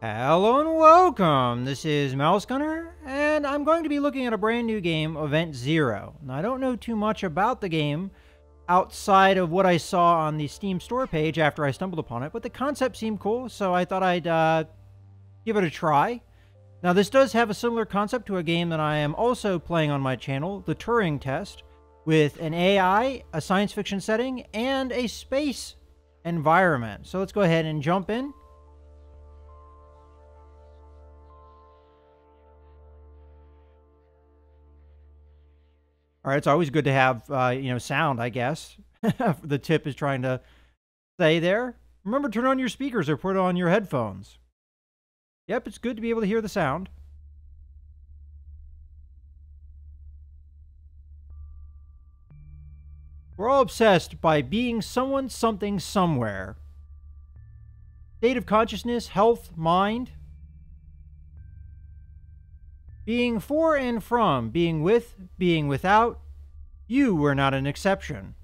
Hello and welcome. This is Mouse Gunner, and I'm going to be looking at a brand new game, Event Zero. Now, I don't know too much about the game outside of what I saw on the Steam store page after I stumbled upon it, but the concept seemed cool, so I thought I'd give it a try. Now, this does have a similar concept to a game that I am also playing on my channel, the Turing Test, with an AI, a science fiction setting, and a space environment. So let's go ahead and jump in. All right, it's always good to have, sound, I guess. The tip is trying to say there. Remember, turn on your speakers or put on your headphones. Yep, it's good to be able to hear the sound. We're all obsessed by being someone, something, somewhere. State of consciousness, health, mind. Being for and from, being with, being without. You were not an exception.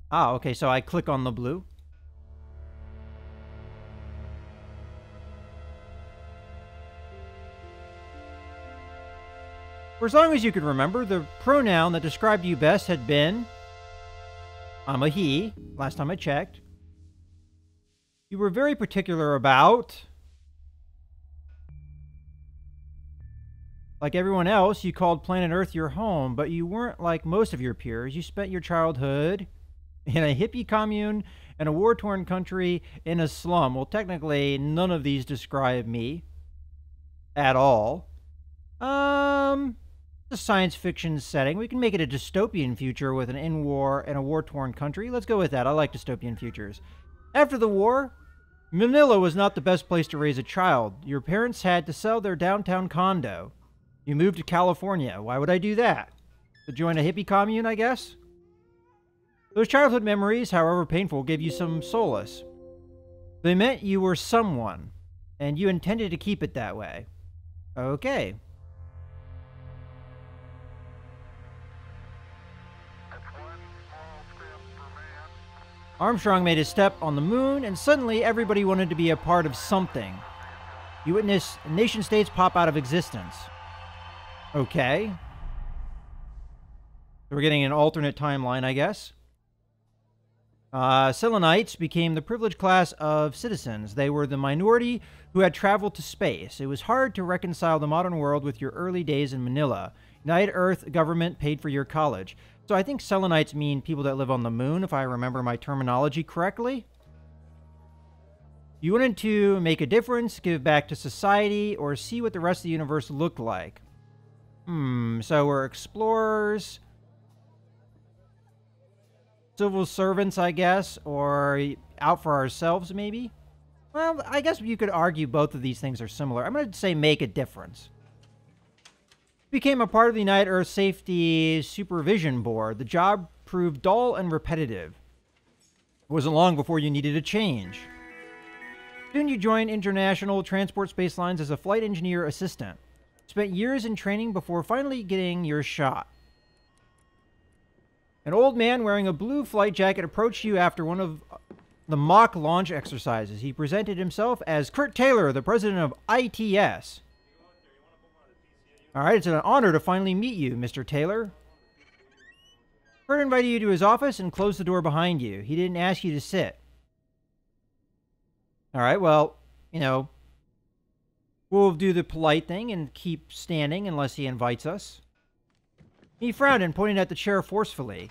Ah, okay, so I click on the blue. For as long as you can remember, the pronoun that described you best had been I'm a he, last time I checked. You were very particular about, like everyone else, you called planet Earth your home, but you weren't like most of your peers. You spent your childhood in a hippie commune, in a war-torn country, in a slum. Well, technically, none of these describe me at all. A science fiction setting. We can make it a dystopian future with an in-war and a war-torn country. Let's go with that. I like dystopian futures. After the war, Manila was not the best place to raise a child. Your parents had to sell their downtown condo. You moved to California. Why would I do that? To join a hippie commune, I guess? Those childhood memories, however painful, gave you some solace. They meant you were someone, and you intended to keep it that way. Okay. Armstrong made his step on the moon, and suddenly everybody wanted to be a part of something. You witness nation-states pop out of existence. Okay. So we're getting an alternate timeline, I guess. Selenites became the privileged class of citizens. They were the minority who had traveled to space. It was hard to reconcile the modern world with your early days in Manila. United Earth government paid for your college. So I think Selenites mean people that live on the moon, if I remember my terminology correctly. You wanted to make a difference, give back to society, or see what the rest of the universe looked like. So we're explorers, civil servants, I guess, or out for ourselves, maybe? Well, I guess you could argue both of these things are similar. I'm going to say make a difference. Became a part of the United Earth Safety Supervision Board. The job proved dull and repetitive. It wasn't long before you needed a change. Soon you joined International Transport Space Lines as a flight engineer assistant. Spent years in training before finally getting your shot. An old man wearing a blue flight jacket approached you after one of the mock launch exercises. He presented himself as Kurt Taylor, the president of ITS. All right, it's an honor to finally meet you, Mr. Taylor. Kurt invited you to his office and closed the door behind you. He didn't ask you to sit. All right, well, we'll do the polite thing and keep standing unless he invites us. He frowned and pointed at the chair forcefully.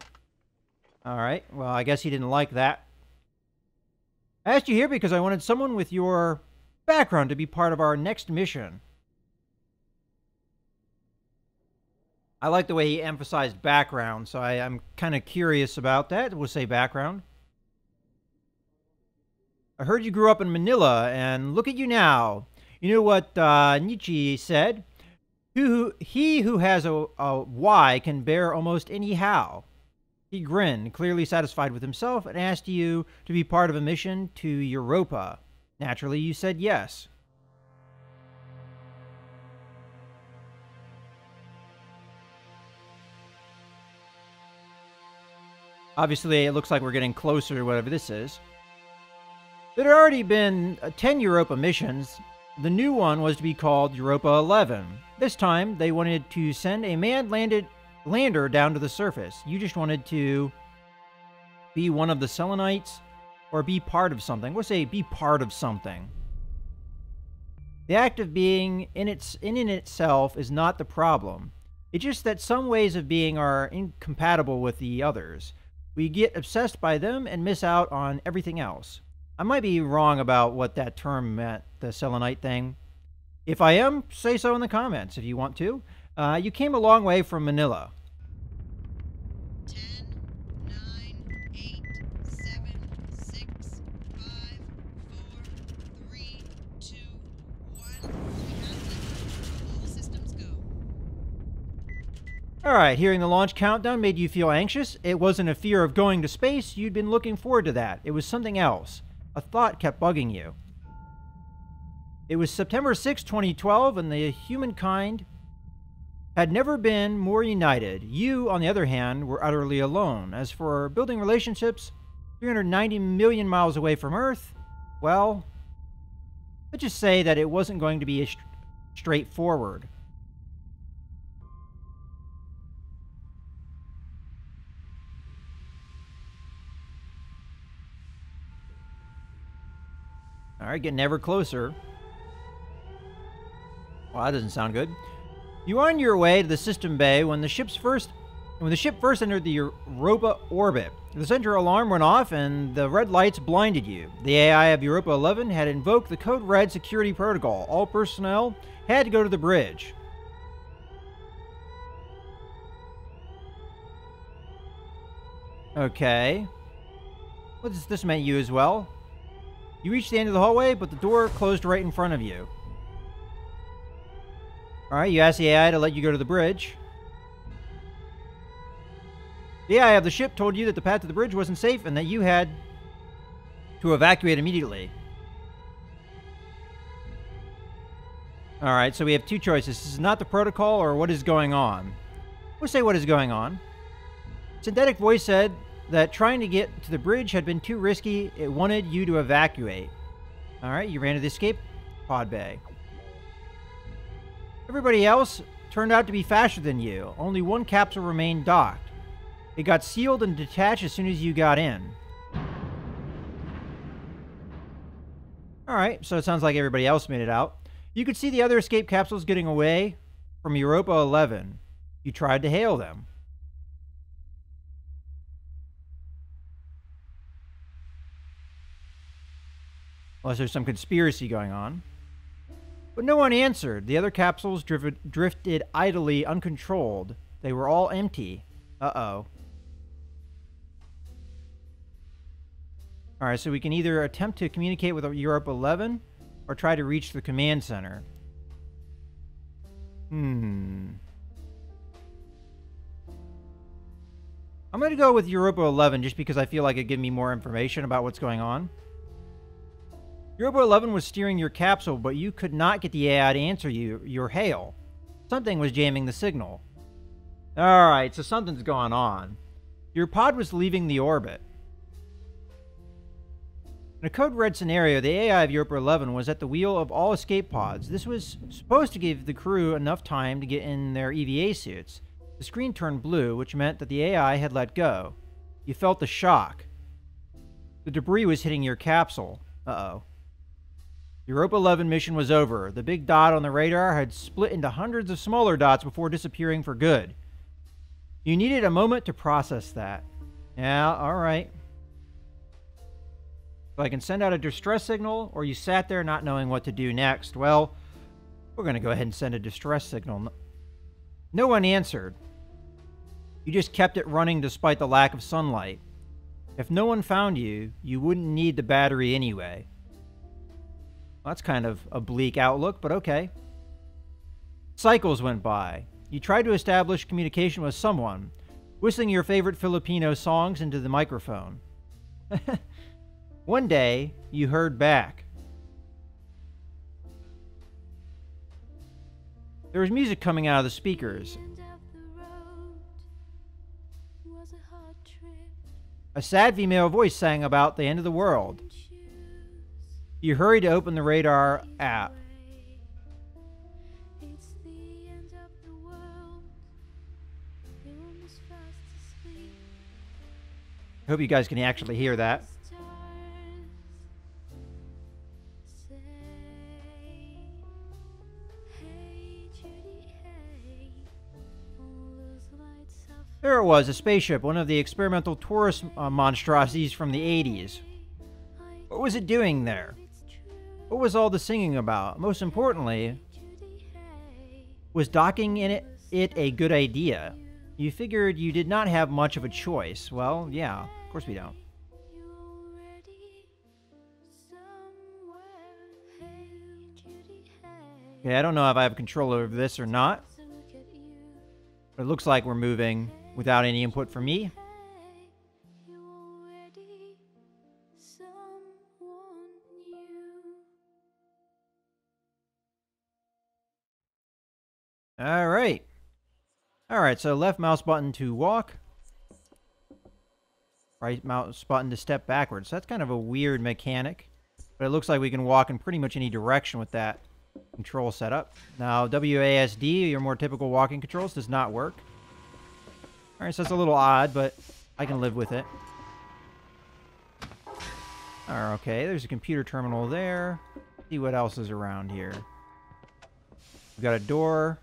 All right, well, I guess he didn't like that. I asked you here because I wanted someone with your background to be part of our next mission. I like the way he emphasized background, so I'm kind of curious about that. We'll say background. I heard you grew up in Manila, and look at you now. You know what Nietzsche said? He who has a why can bear almost any how. He grinned, clearly satisfied with himself, and asked you to be part of a mission to Europa. Naturally, you said yes. Obviously, it looks like we're getting closer to whatever this is. There had already been 10 Europa missions. The new one was to be called Europa 11. This time, they wanted to send a manned lander down to the surface. You just wanted to be one of the Selenites or be part of something. We'll say be part of something. The act of being in itself is not the problem. It's just that some ways of being are incompatible with the others. We get obsessed by them and miss out on everything else. I might be wrong about what that term meant, the Selenite thing. If I am, say so in the comments if you want to. You came a long way from Manila. 10, 9, 8, 7, 6, 5, 4, 3, 2, 1. We have it. All systems go. Alright, hearing the launch countdown made you feel anxious. It wasn't a fear of going to space. You'd been looking forward to that. It was something else. A thought kept bugging you. It was September 6, 2012, and the humankind had never been more united. You, on the other hand, were utterly alone. As for building relationships, 390 million miles away from Earth, well, let's just say that it wasn't going to be straightforward. Alright, getting ever closer. Well, that doesn't sound good. You are on your way to the system bay when the ship first entered the Europa orbit. The center alarm went off and the red lights blinded you. The AI of Europa 11 had invoked the Code Red security protocol. All personnel had to go to the bridge. Okay. What does this mean you as well? You reached the end of the hallway, but the door closed right in front of you. Alright, you asked the AI to let you go to the bridge. The AI of the ship told you that the path to the bridge wasn't safe and that you had to evacuate immediately. Alright, so we have two choices. This is not the protocol or what is going on. We'll say what is going on. Synthetic voice said that trying to get to the bridge had been too risky. It wanted you to evacuate. Alright, you ran to the escape pod bay. Everybody else turned out to be faster than you. Only one capsule remained docked. It got sealed and detached as soon as you got in. Alright, so it sounds like everybody else made it out. You could see the other escape capsules getting away from Europa 11. You tried to hail them. Unless there's some conspiracy going on. But no one answered. The other capsules drifted idly, uncontrolled. They were all empty. Uh-oh. Alright, so we can either attempt to communicate with Europa 11 or try to reach the command center. I'm going to go with Europa 11 just because I feel like it'd give me more information about what's going on. Europa 11 was steering your capsule, but you could not get the AI to answer your hail. Something was jamming the signal. Alright, so something's going on. Your pod was leaving the orbit. In a Code Red scenario, the AI of Europa 11 was at the wheel of all escape pods. This was supposed to give the crew enough time to get in their EVA suits. The screen turned blue, which meant that the AI had let go. You felt the shock. The debris was hitting your capsule. Uh-oh. The Europa 11 mission was over. The big dot on the radar had split into hundreds of smaller dots before disappearing for good. You needed a moment to process that. Yeah, alright. So I can send out a distress signal, or you sat there not knowing what to do next. Well, we're going to go ahead and send a distress signal. No one answered. You just kept it running despite the lack of sunlight. If no one found you, you wouldn't need the battery anyway. Well, that's kind of a bleak outlook, but okay. Cycles went by. You tried to establish communication with someone, whistling your favorite Filipino songs into the microphone. One day, you heard back. There was music coming out of the speakers. End of the road was a hard trip. A sad female voice sang about the end of the world. You hurried to open the radar app. I hope you guys can actually hear that. There it was, a spaceship, one of the experimental tourist monstrosities from the 80s. What was it doing there? What was all the singing about? Most importantly, was docking in it a good idea? You figured you did not have much of a choice. Well, yeah, of course we don't. Okay, I don't know if I have control over this or not. But it looks like we're moving without any input from me. All right. All right, so left mouse button to walk. Right mouse button to step backwards. That's kind of a weird mechanic. But it looks like we can walk in pretty much any direction with that control setup. Now, WASD, your more typical walking controls, does not work. All right, so it's a little odd, but I can live with it. All right, okay, there's a computer terminal there. Let's see what else is around here. We've got a door.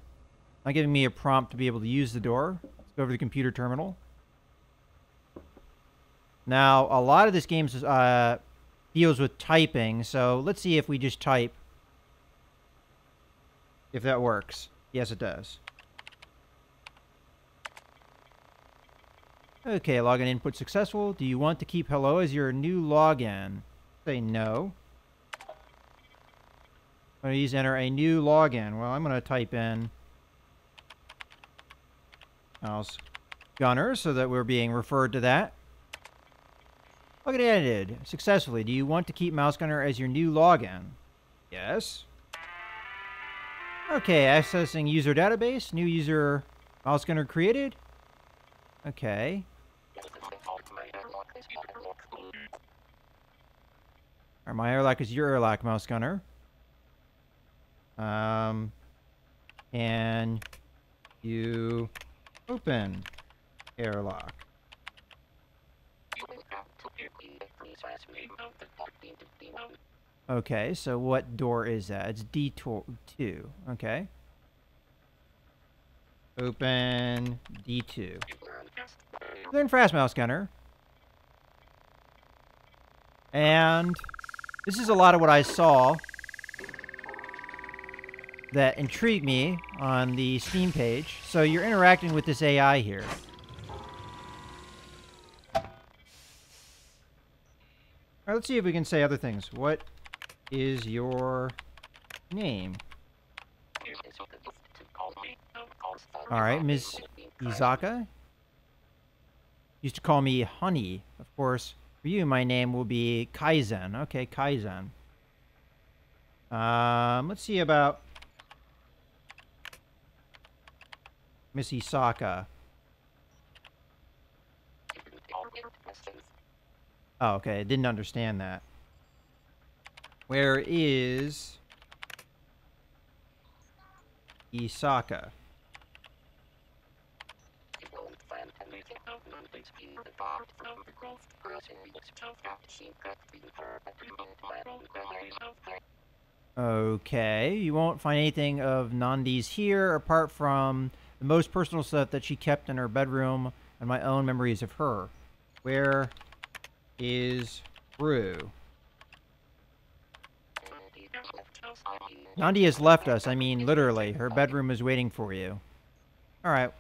Not giving me a prompt to be able to use the door. Let's go over to the computer terminal. Now, a lot of this game deals with typing, so let's see if we just type. If that works. Yes, it does. Okay, login input successful. Do you want to keep hello as your new login? Say no. Please enter a new login. Well, I'm going to type in mouse gunner so that we're being referred to that. Login edited successfully. Do you want to keep mouse gunner as your new login? Yes. Okay, accessing user database. New user mouse gunner created. Okay. Alright, my airlock is your airlock, mouse gunner. Can you open airlock? Okay, so what door is that? It's D2. Okay. Open D2. Then fast mouse gunner. And this is a lot of what I saw that intrigued me on the Steam page. So you're interacting with this AI here. Alright, let's see if we can say other things. What is your name? Alright, Ms. Izaka. Used to call me Honey. Of course, for you, my name will be Kaizen. Okay, Kaizen. Let's see about Miss Isaka. Oh, okay. I didn't understand that. Where is Isaka? Okay. You won't find anything of Nandi's here apart from the most personal stuff that she kept in her bedroom and my own memories of her. Where is Rue? Nandi has left us. I mean, literally. Her bedroom is waiting for you. Alright.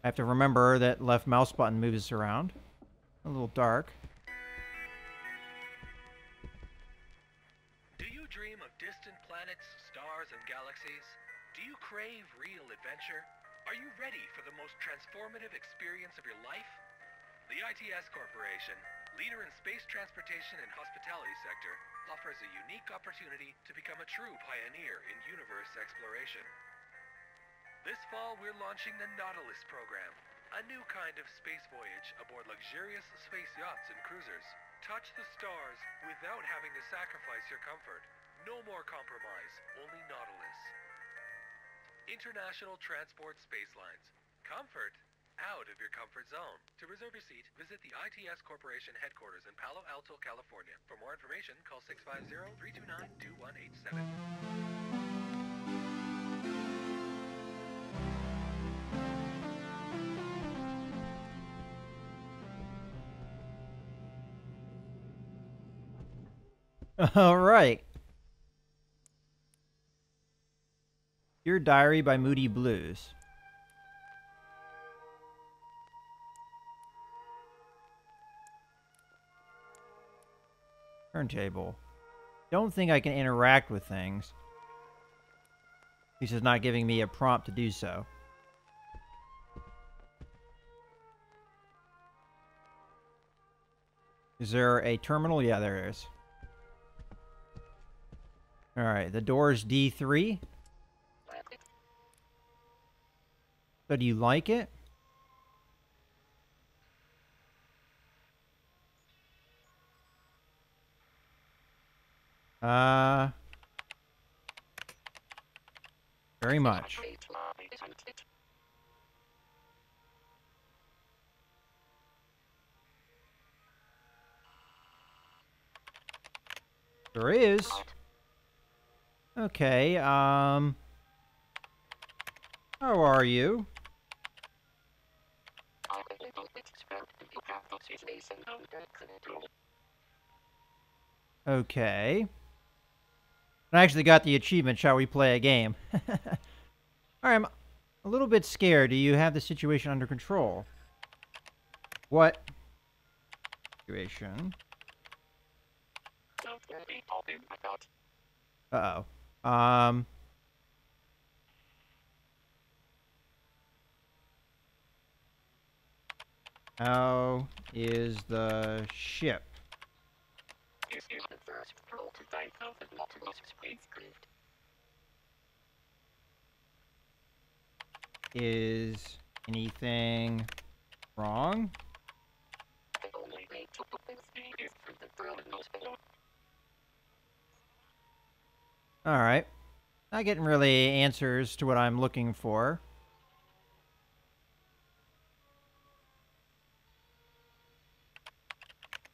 I have to remember that left mouse button moves us around. A little dark. Do you dream of distant planets, stars, and galaxies? Do you crave real adventure? Are you ready for the most transformative experience of your life? The ITS Corporation, leader in space transportation and hospitality sector, offers a unique opportunity to become a true pioneer in universe exploration. This fall, we're launching the Nautilus program, A new kind of space voyage aboard luxurious space yachts and cruisers. Touch the stars without having to sacrifice your comfort. No more compromise, only Nautilus. International Transport Space Lines. Comfort out of your comfort zone. To reserve your seat, visit the ITS Corporation headquarters in Palo Alto, California. For more information, call 650-329-2187. All right. Your Diary by Moody Blues. Turntable. Don't think I can interact with things. He's just not giving me a prompt to do so. Is there a terminal? Yeah, there is. Alright, the door is D3. So do you like it? Very much. There is. Okay, how are you? Okay. I actually got the achievement. Shall we play a game? Alright, I'm a little bit scared. Do you have the situation under control? What? Situation. Uh-oh. How is the ship? Is anything wrong? Alright. Not getting really answers to what I'm looking for.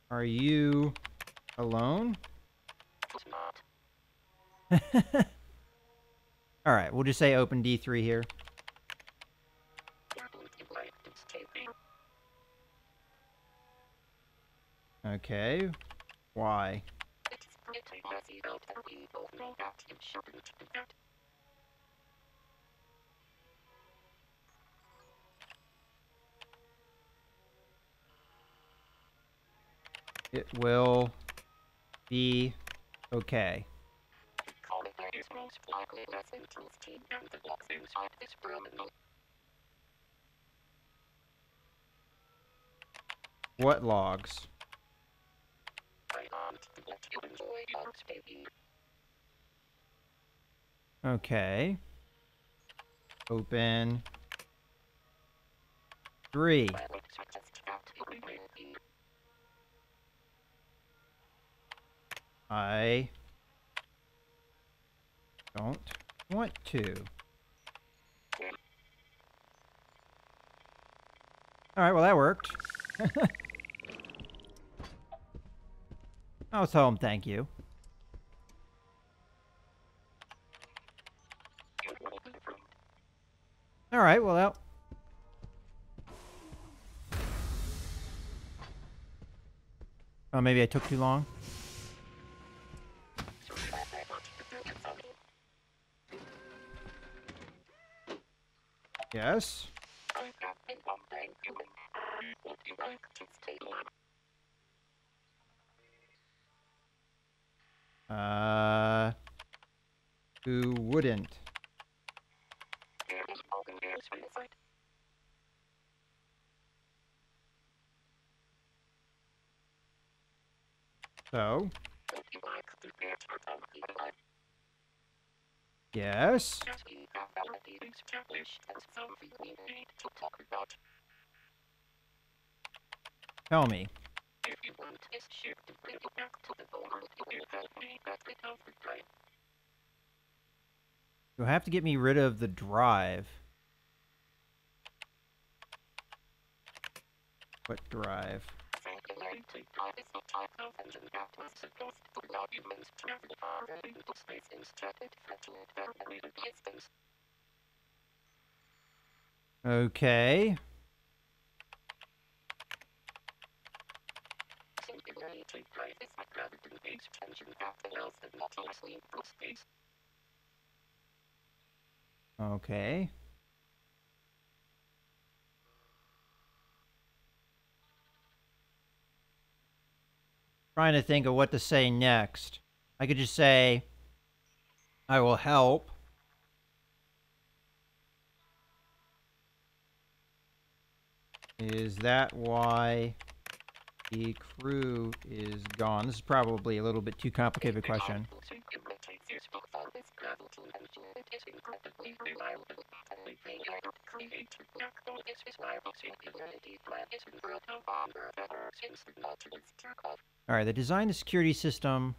Are you alone? Alright, we'll just say open D3 here. Okay. Why? It will be okay. What logs? Okay. Open 3. I don't want to. Alright, well that worked. I'll tell him thank you. Alright, well that... Oh, maybe I took too long? Yes? Who wouldn't? So? Yes? Tell me. If you want this ship to bring you back to the world, you will help me back it off the drive. You'll have to get me rid of the drive. What drive? Singularity drive is the type of engine that was supposed to allow humans to travel far into space instead it fetching very little distance. Okay. Singularity drive is a gravity-based engine that allows the Nautilus leap through space. Okay. Trying to think of what to say next. I could just say, I will help. Is that why the crew is gone? This is probably a little bit too complicated a question. Alright, they designed the security system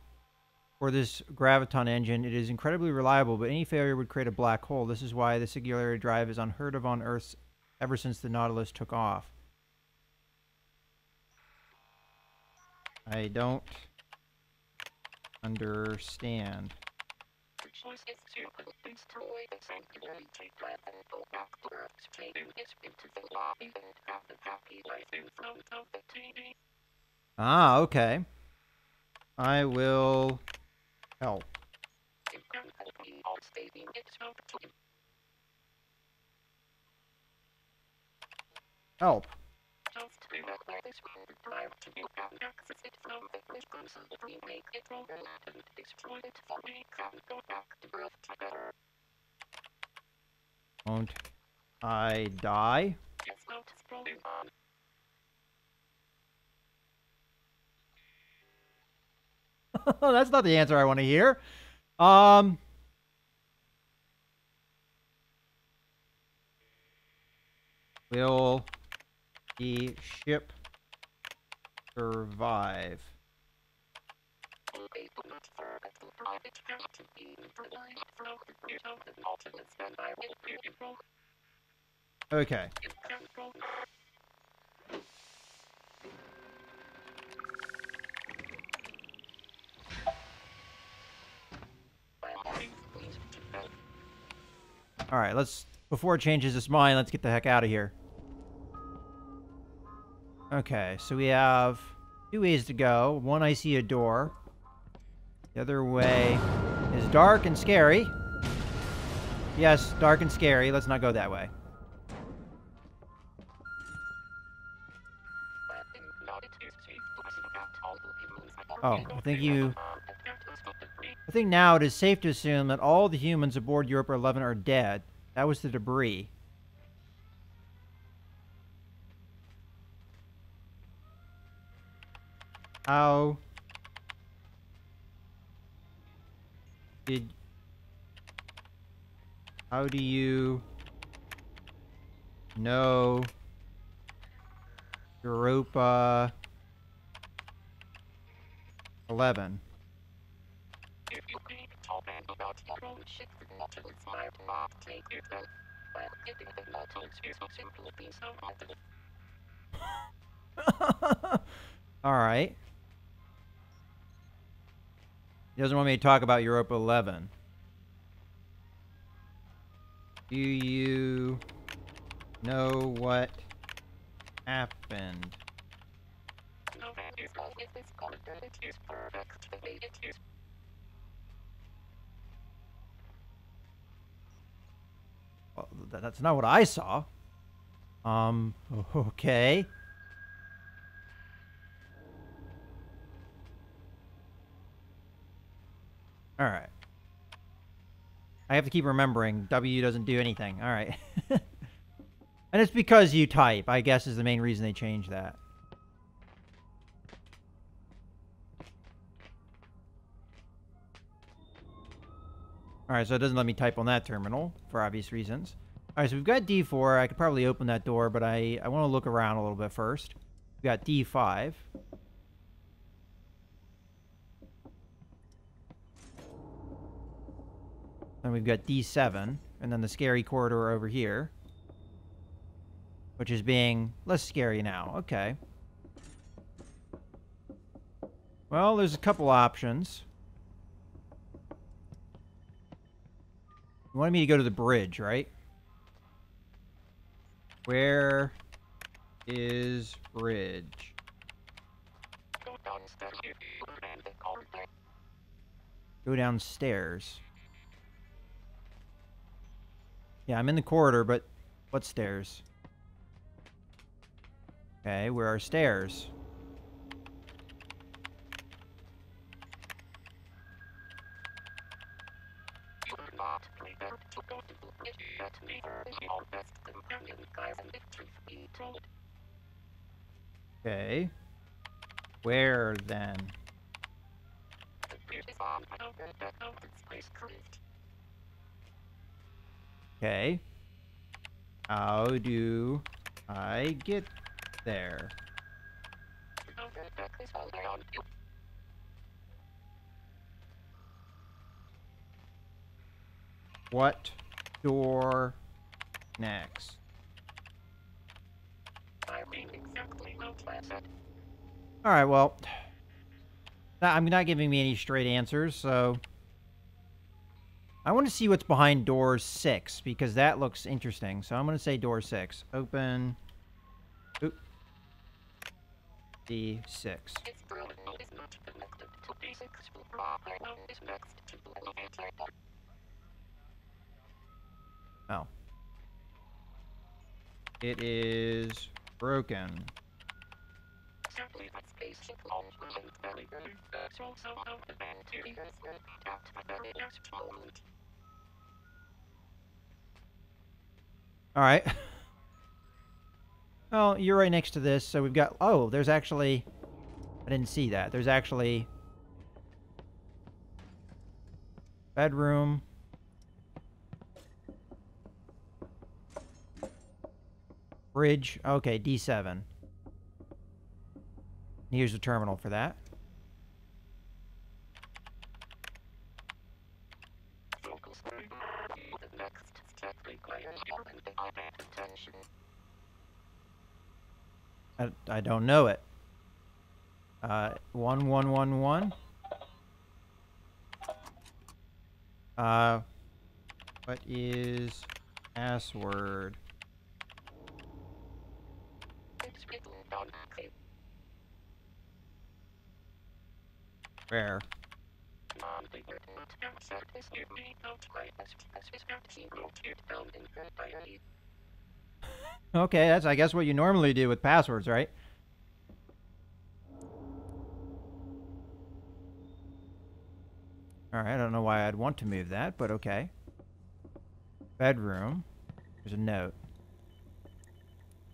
for this graviton engine. It is incredibly reliable, but any failure would create a black hole. This is why the singularity drive is unheard of on Earth ever since the Nautilus took off. I don't understand. The choice is to destroy the singularity drive and go back to Earth, stating this into the lobby and have a happy life in front of the TV. Ah, okay. I will help. You can help me on stating it's up to you. Help. Just remember this will drive to you and access it from the bridge console. Remake it overlap and destroy it for we can go back to Earth together. Won't I die? It's not scrolling on. That's not the answer I want to hear. Will the ship survive? They do not forget to drive it has to be neutralized from the bridge of the Nautilus and I will be able. Okay. You can go. Alright, before it changes its mind, let's get the heck out of here. Okay, so we have 2 ways to go. One, I see a door. The other way is dark and scary. Yes, dark and scary. Let's not go that way. Oh, I think now it is safe to assume that all the humans aboard Europa 11 are dead. That was the debris. How do you know Europa 11? If you keep talking about your own shit, the Nautilus might not take it well. While getting the Nautilus is a simple piece of metal. Alright. He doesn't want me to talk about Europa 11. Do you know what happened? No man is always discovered that it is perfect the way it is. Well, that's not what I saw. Okay. Alright. I have to keep remembering W doesn't do anything. Alright. And it's because you type, I guess, is the main reason they changed that. Alright, so it doesn't let me type on that terminal, for obvious reasons. Alright, so we've got D4. I could probably open that door, but I want to look around a little bit first. We got D5. Then we've got D7, and then the scary corridor over here, which is being less scary now. Okay. Well, there's a couple options. You wanted me to go to the bridge, right? Where is bridge? Go downstairs. Yeah, I'm in the corridor, but what stairs? Okay, where are stairs? Okay. Where then? Okay. How do I get there? What door next? Alright, well, I'm not giving me any straight answers, so I want to see what's behind door 6, because that looks interesting. So I'm going to say door 6. Open. Oop. D6. Oh. It is broken. All right. Well, you're right next to this, so we've got... Oh, there's actually... I didn't see that. There's actually... bedroom. Bridge. Okay, D7. Here's the terminal for that. I don't know it. 1111. What is password? Where? Okay, that's I guess what you normally do with passwords, right? Alright, I don't know why I'd want to move that, but okay. Bedroom. There's a note.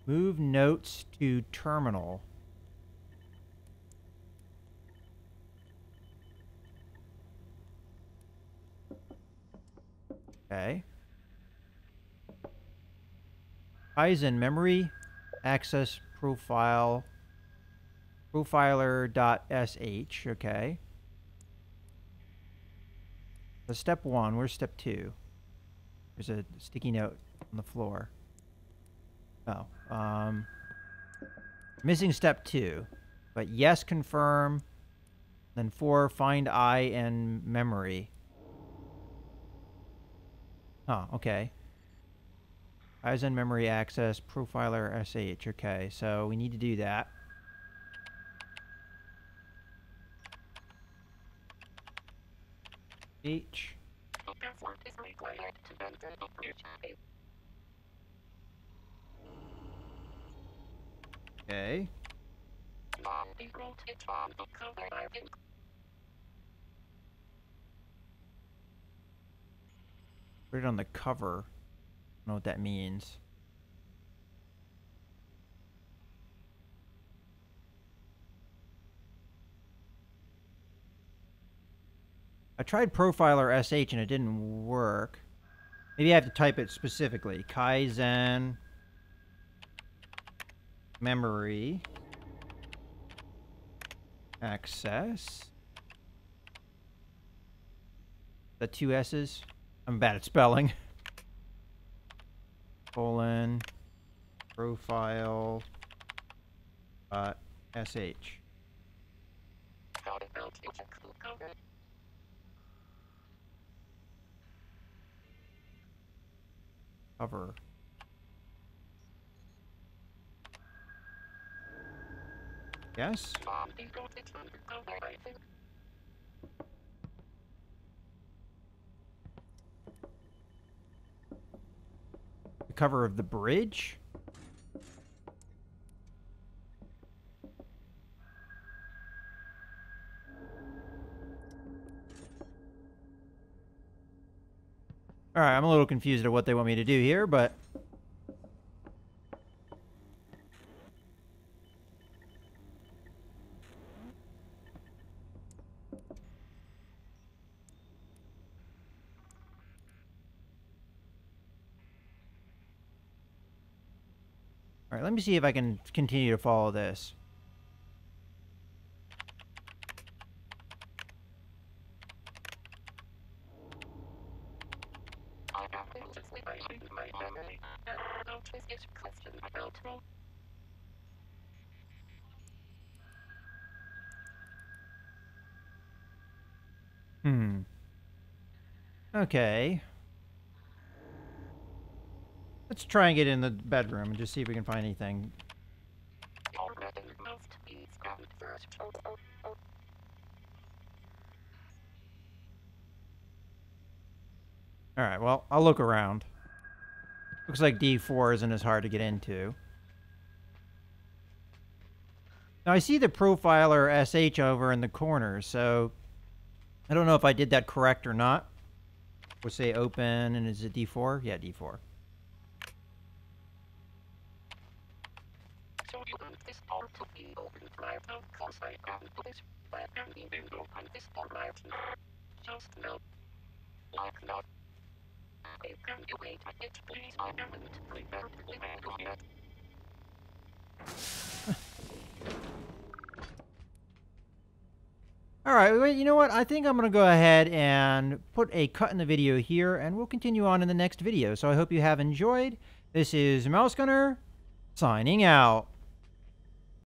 Move notes to terminal. Okay. Kaizen memory access profile profiler.sh. Okay. So step 1. Where's step 2? There's a sticky note on the floor. Oh. Missing step 2. But yes, confirm. Then 4, find I and memory. Oh, okay. Kaizen memory access profiler sh. Okay, so we need to do that. H. Okay. Put it on the cover. I don't know what that means. I tried profiler sh and it didn't work. Maybe I have to type it specifically. Kaizen memory Access. The two S's. I'm bad at spelling. Colon. Profile. SH. Cover. Yes? The cover of the bridge? Alright, I'm a little confused at what they want me to do here, but... Alright, let me see if I can continue to follow this. Okay. Let's try and get in the bedroom and just see if we can find anything. Alright, well, I'll look around. Looks like D4 isn't as hard to get into. Now, I see the profiler SH over in the corner, so... I don't know if I did that correct or not. We'll say open, and is it D4? Yeah, D4. So you want this door to be open right now, cause I can't do this, but I can even open this door right now. Just now. Like that. Okay, can you wait a bit, please? I haven't prepared the manual yet. Alright, wait, you know what? I think I'm going to go ahead and put a cut in the video here, and we'll continue on in the next video. So I hope you have enjoyed. This is Mouse Gunner, signing out.